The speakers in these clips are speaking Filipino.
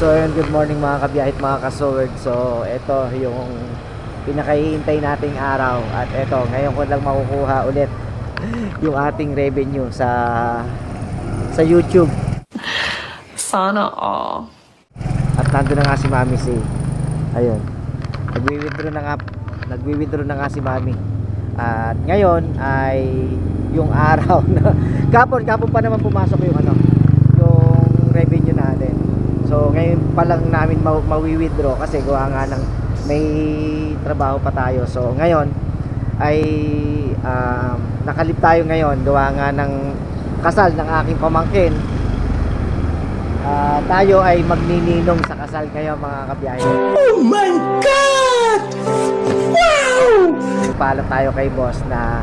So ayun, good morning mga kabiyahit, mga kasowerd. So ito yung pinakahihintay nating araw. At ito, ngayon ko lang makukuha ulit yung ating revenue sa YouTube. Sana all. At nandun na nga si Mami si. Ayun. Nagwi-withdraw na nga si Mami. At ngayon ay yung araw na kapon pa naman pumasok yung yung revenue natin. So ngayon pa lang namin mawi-withdraw kasi gawa nga ng may trabaho pa tayo. So ngayon ay nakalip tayo ngayon gawa nga ng kasal ng aking pamangkin. Tayo ay magnininong sa kasal ngayon mga kabiyahe. Oh my God! Wow! Paalam tayo kay boss na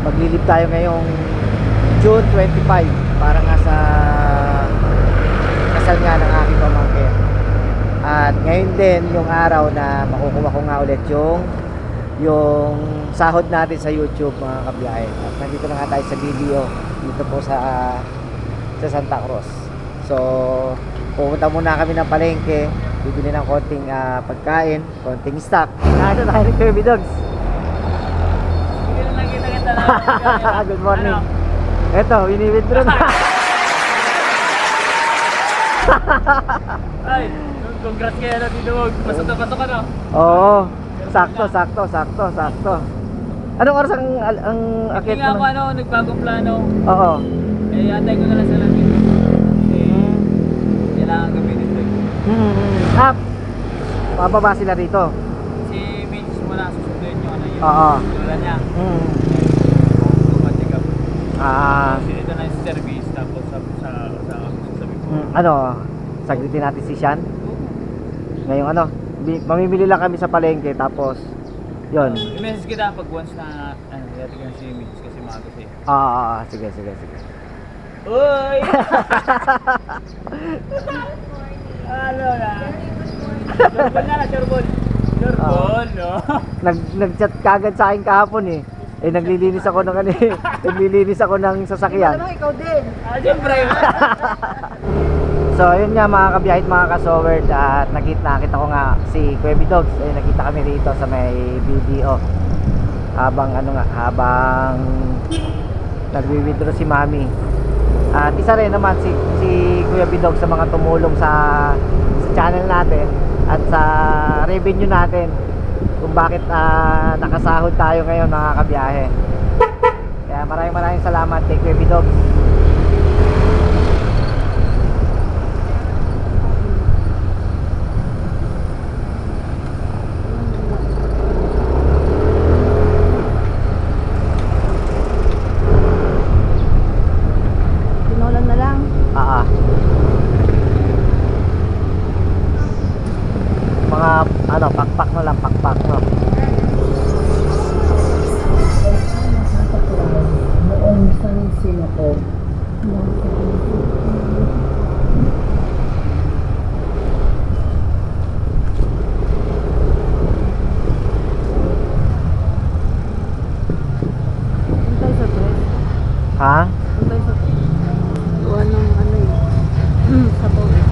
maglilip tayo ngayong June 25 para nga sa kasal nga ng aking pamangkin. At ngayon din yung araw na makukuha ko nga ulit yung sahod natin sa YouTube mga kabiyahe. At nandito na nga tayo sa video dito po sa Santa Cruz. So pupunta muna kami ng palengke, bibili ng konting pagkain, konting stock. Nandito tayo ng Kirby Dogs. Good morning. Eto, wini-withdraw na. Ay, congrats kaya na dito mo. Pasok ka na. Oo. Sakto. Anong oras ang akit Hindi nga mo? ako nagbagong plano. Oo. Eh, antay ko na lang sila dito. Kailangan gamitin ito. Pababa sila rito. Si Mitch muna susunduin nyo na yun. Oo. Lula niya. Tumatik up. Sinito na yung service tapos sa sabi ko. Saglitin natin si Sean. Ngayong mamimili lang kami sa palengke tapos yon. I-message kita pag once na yati ka si Mitch kasi maaga siya. Sige. Uy! Ano na? Chorbon, no? Nag-chat kagad sa akin kahapon eh. Naglilinis ako ng naglilinis ako ng sasakyan. Ikaw din. Siyempre. So ayun nga mga kabiyahit, mga kasowerd, at nakita ko nga si Kirby Dogs. Nakita kami rito sa may BDO. Habang nagwi-withdraw si Mami. At isa rin naman si Kuya Bidog sa mga tumulong sa channel natin at sa revenue natin kung bakit nakasahod tayo ngayon mga kabiyahe. Kaya maraming salamat kay Kuya Bidog. Mga pakpak no lang, pakpak no. Noong San Sinoco. Untay sa tres. Ha? Untay sa tres. Buwan ng sa bawal.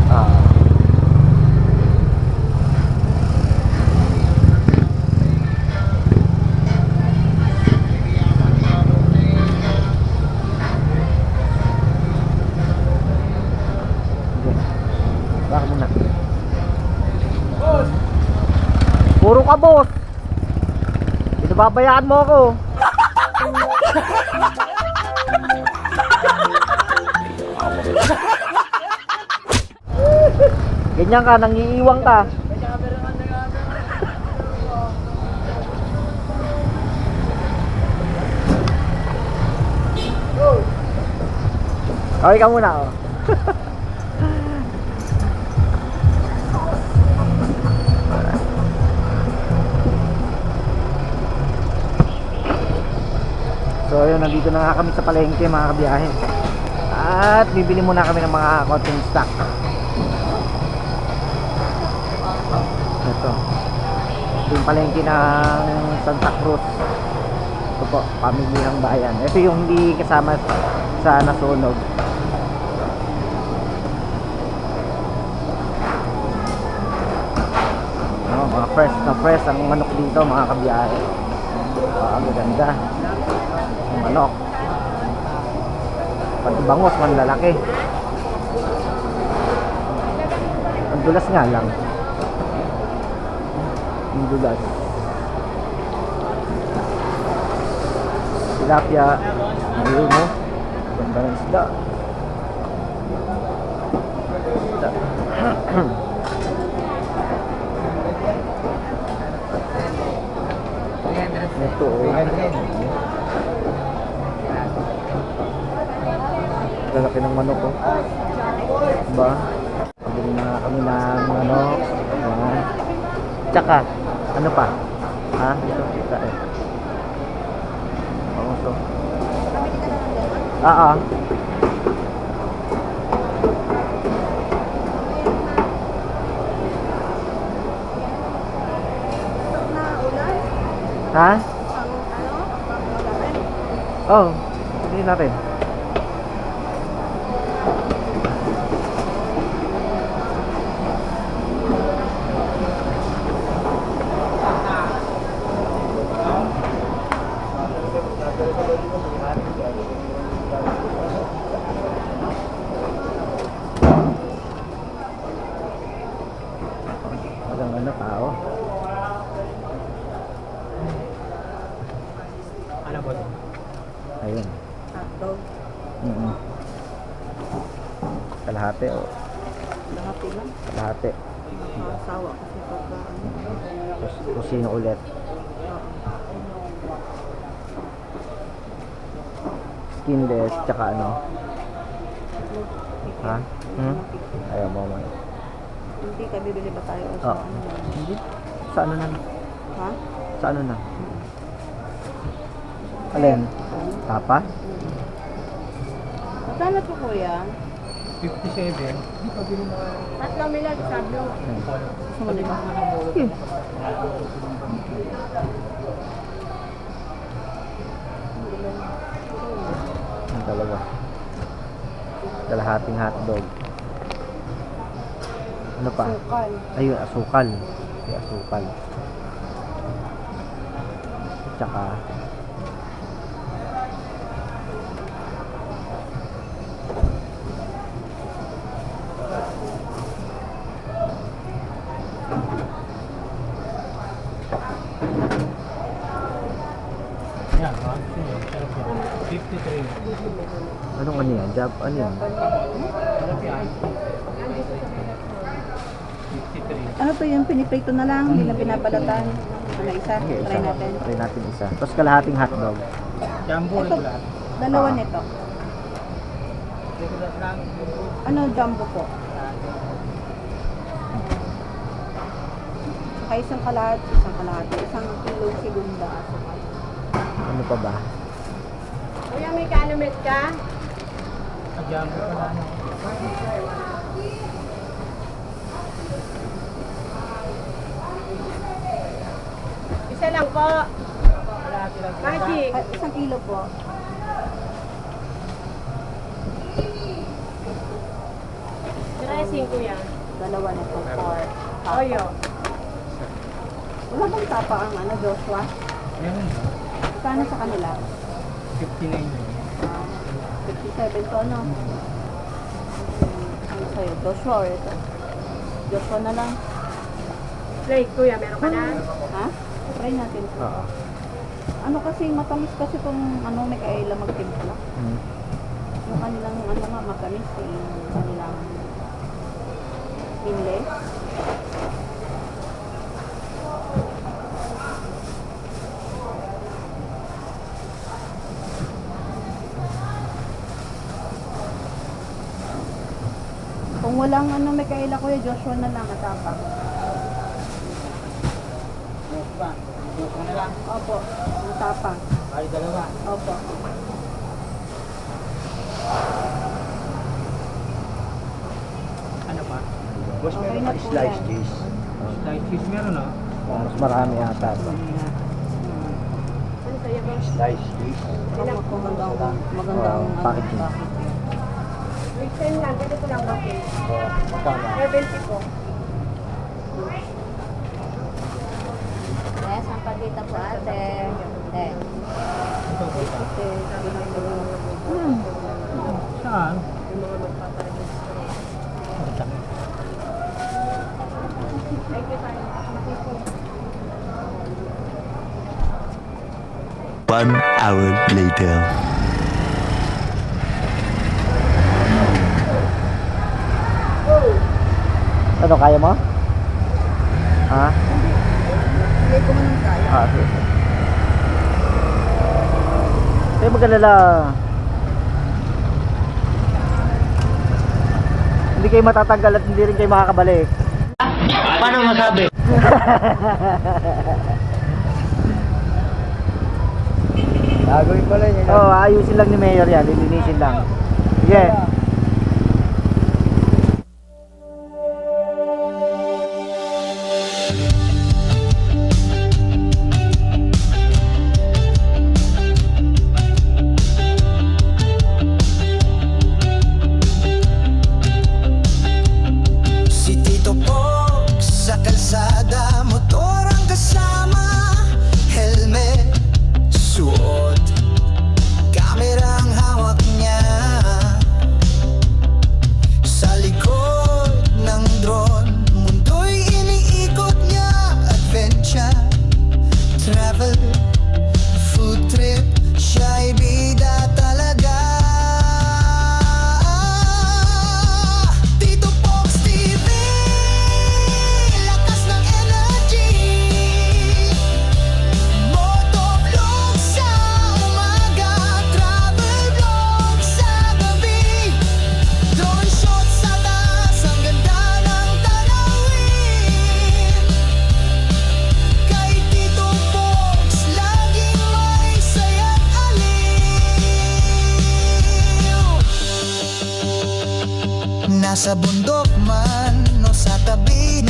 Baka muna. Puro ka, boss. Pinababayaan mo ako. Ganyan ka, nangiiwang ka. Okay ka muna, oh. So yun, nandito na nga kami sa palengke mga kabiyahe. At bibili muna kami ng mga konting stock. Ito yung palengke ng Santa Cruz. Ito po, pamilyang bayan. Ito yung hindi kasama sa nasunog. na fresh ang manok dito mga kabiyahe. Ang ganda. Ang manok. Pati bangos, man lalaki. Ang dulas nga lang. Ang dulas. Tilapia. Ayun mo. Ganda ng isda. Isda. Ito oh. Lalaki ng manok oh. Diba? Pabili na nga kami ng manok. Ayan. Tsaka, ano pa? Ha? Ito, kita eh. Panguso. Ah. Ha? Oh, hindi natin. Walang ano tao. Ano ba? Ayun. Hotdog. Kalahati oh. Lahat lang. Kalahati. Asawa kasi pagka ano. Kusino ulit. Skinless, tsaka ano? Ha? Ayaw mo man. Hindi ka bibili ba tayo? O Oo. sa ano lang? Hindi. Sa ano na? Ha? Sa ano na? Alin? Tapa? Magkano po kuya? 57. Tatlong milag, sablo. Gusto mo lima? Ang dalawa. Kalahating hotdog. Ano pa? Sukal. Ayun, asukal. May asukal. Tsaka Yan, sarap yan. 53. anong ano yan? Job, ano yan? Sarap yan. 53. Ano to yung piniprito na lang? Hindi na pinabalatan? Ano isa? Sige, Try natin. Try natin isa. Tapos kalahating hotdog. Jumbo Ito, regular. dalawa nito. Regular lang. Ano jumbo po? Saka isang kalahati, isang kilong segunda. Ano pa ba? Kuya, may kanumet ka? Jumbo pa lang. Isa lang po. Magic. Isang kilo po. Dressing ko yan. Dalawa nito. 4. Oyo. Wala bang tapa ang ano, Joshua? Meron. Kano sa kanila? 59 na yun. 57 to ano? Ano sa'yo? Joshua or ito? Joshua na lang. Plate kuya, meron ka na? Ha? Try natin. Oo. Ano kasi, matamis kasi itong ano, may kaila magtimpla. Hmm. Yung kanilang ano nga, matamis eh. Yung kanilang pinless. Kung walang ano, may kaila kuya, Joshua na lang atapang. Joshua. Joshua na lang. Opo, ang tapang. Ay, dalawa. Opo. Ano pa? Boss, Okay meron na pa po slice yan. cheese. Slice cheese meron ah. Mas marami ata ba? Ano sa'yo ba? Slice cheese. Magandang magandang ano, packaging. Wait, 10 lang. Ganito lang bakit? Magkano? 70 po. Saan pa dito po ate? Eh. Saan? One hour later. Ano, kaya mo? Ha? Hindi ko man kaya. Ah, sige. Kaya mag-alala. Hindi kayo matatanggal at hindi rin kayo makakabalik. Paano masabi? Gagawin pala yun. Oo, ayusin lang ni Mayor yan. Lilinisin lang. Yeah. Si Tito Pog sa kalsada, motor ang kasama, helmet suot, camera ang hawak niya. Sa likod ng drone, mundo'y iniikot niya. Adventure, travel, food trip, siya'y bida talaga. Tito Pogs TV, lakas ng energy. Motovlog sa umaga, travel vlog sa gabi, drone shot sa taas, ang ganda ng tanawin. Kay Tito Pogs, laging may saya't aliw. Nasa bundok man o sa tabi